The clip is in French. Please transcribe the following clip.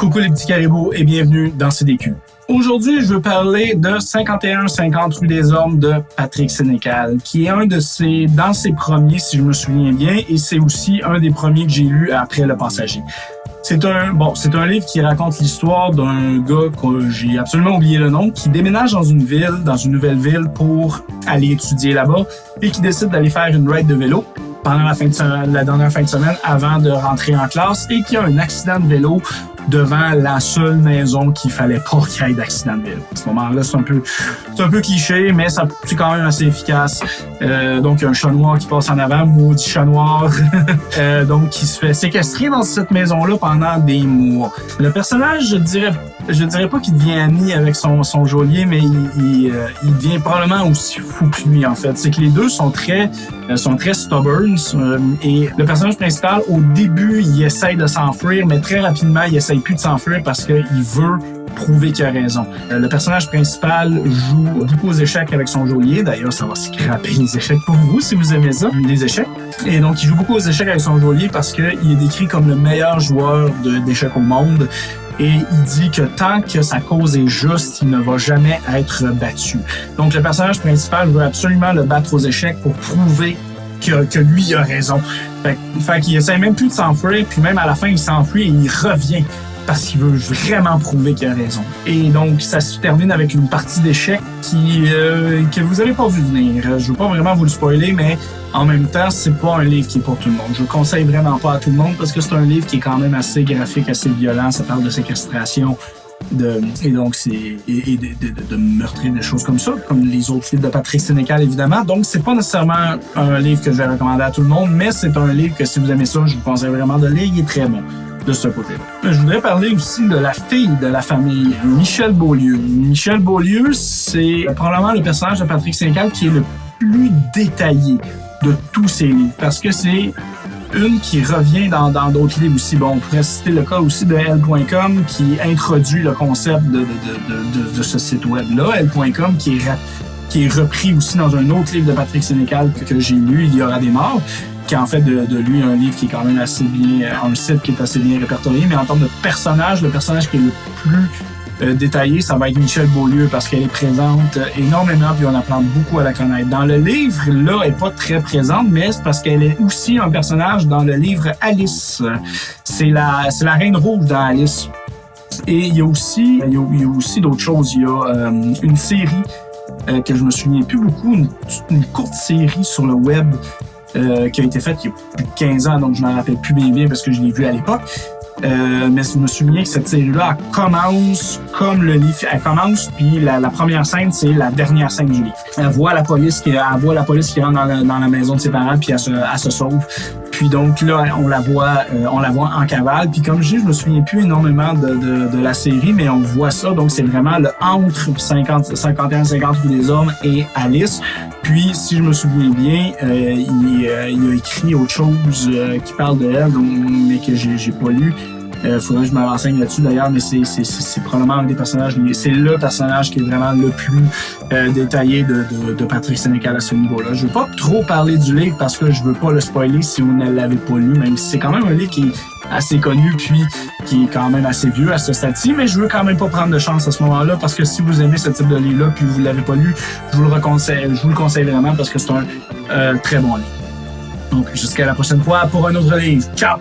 Coucou les petits caribous et bienvenue dans CDQ. Aujourd'hui, je veux parler de 51-50 rue des Ormes de Patrick Sénécal, qui est dans ses premiers, si je me souviens bien, et c'est aussi un des premiers que j'ai lu après Le Passager. C'est un livre qui raconte l'histoire d'un gars que j'ai absolument oublié le nom, qui déménage dans une nouvelle ville pour aller étudier là-bas et qui décide d'aller faire une ride de vélo pendant la dernière fin de semaine avant de rentrer en classe et qui a un accident de vélo devant la seule maison qu'il fallait pas qu'il y ait d'accident de vélo. À ce moment-là, c'est un peu cliché, mais c'est quand même assez efficace. Donc, un chat noir qui passe en avant, maudit chat noir, donc qui se fait séquestrer dans cette maison-là pendant des mois. Le personnage, je dirais pas qu'il devient ami avec son geôlier, mais il devient probablement aussi fou que lui, en fait. C'est que les deux sont très stubborn, et le personnage principal, au début, il essaye de s'enfuir, mais très rapidement, il essaye plus de s'enfuir parce qu'il veut prouver qu'il a raison. Le personnage principal joue beaucoup aux échecs avec son geôlier. D'ailleurs, ça va scraper les échecs pour vous si vous aimez ça, les échecs. Et donc, il joue beaucoup aux échecs avec son geôlier parce qu'il est décrit comme le meilleur joueur d'échecs au monde. Et il dit que tant que sa cause est juste, il ne va jamais être battu. Donc, le personnage principal veut absolument le battre aux échecs pour prouver que lui a raison. Fait qu'il essaie même plus de s'enfuir, puis même à la fin, il s'enfuit et il revient parce qu'il veut vraiment prouver qu'il a raison. Et donc, ça se termine avec une partie d'échecs que vous n'avez pas vu venir. Je veux pas vraiment vous le spoiler, mais en même temps, c'est pas un livre qui est pour tout le monde. Je le conseille vraiment pas à tout le monde parce que c'est un livre qui est quand même assez graphique, assez violent. Ça parle de séquestration, de meurtriers, des choses comme ça, comme les autres livres de Patrick Sénécal, évidemment. Donc, c'est pas nécessairement un livre que je vais recommander à tout le monde, mais c'est un livre que si vous aimez ça, je vous conseille vraiment de lire. Il est très bon de ce côté-là. Je voudrais parler aussi de la fille de la famille, Michel Beaulieu. Michel Beaulieu, c'est probablement le personnage de Patrick Sénécal qui est le plus détaillé de tous ses livres, parce que c'est une qui revient dans d'autres livres aussi. Bon, on pourrait citer le cas aussi de Elle.com qui introduit le concept de ce site web-là, Elle.com, qui est repris aussi dans un autre livre de Patrick Sénécal que j'ai lu, Il y aura des morts, qui en fait de lui un livre qui est quand même assez bien, un site qui est assez bien répertorié, mais en termes de personnage, le personnage qui est le plus détaillée, ça va être Michel Beaulieu parce qu'elle est présente énormément puis on apprend beaucoup à la connaître. Dans le livre, là, elle est pas très présente, mais c'est parce qu'elle est aussi un personnage dans le livre Alice. C'est la Reine Rouge dans Alice. Et il y a aussi d'autres choses. Il y a une série que je me souviens plus beaucoup, une courte série sur le web qui a été faite il y a plus de 15 ans, donc je m'en rappelle plus bien parce que je l'ai vu à l'époque. Mais je me souviens que cette série-là, elle commence comme le livre. Elle commence, puis la première scène, c'est la dernière scène du livre. Elle voit la police qui rentre dans la maison de ses parents, puis elle se sauve. Puis donc là, on la voit en cavale. Puis comme je dis, je me souviens plus énormément de la série, mais on voit ça. Donc c'est vraiment le entre 51-50 rue des Ormes et Alice. Puis si je me souviens bien, il a écrit autre chose qui parle de elle, mais que j'ai pas lu. Faudrait que je me renseigne là-dessus d'ailleurs, mais c'est probablement un des personnages, c'est le personnage qui est vraiment le plus détaillé de Patrick Sénécal à ce niveau-là. Je veux pas trop parler du livre parce que je veux pas le spoiler si vous ne l'avez pas lu, même si c'est quand même un livre qui est assez connu puis qui est quand même assez vieux à ce stade-ci, mais je veux quand même pas prendre de chance à ce moment-là parce que si vous aimez ce type de livre-là puis vous l'avez pas lu, je vous le conseille vraiment parce que c'est un très bon livre. Donc, jusqu'à la prochaine fois pour un autre livre. Ciao!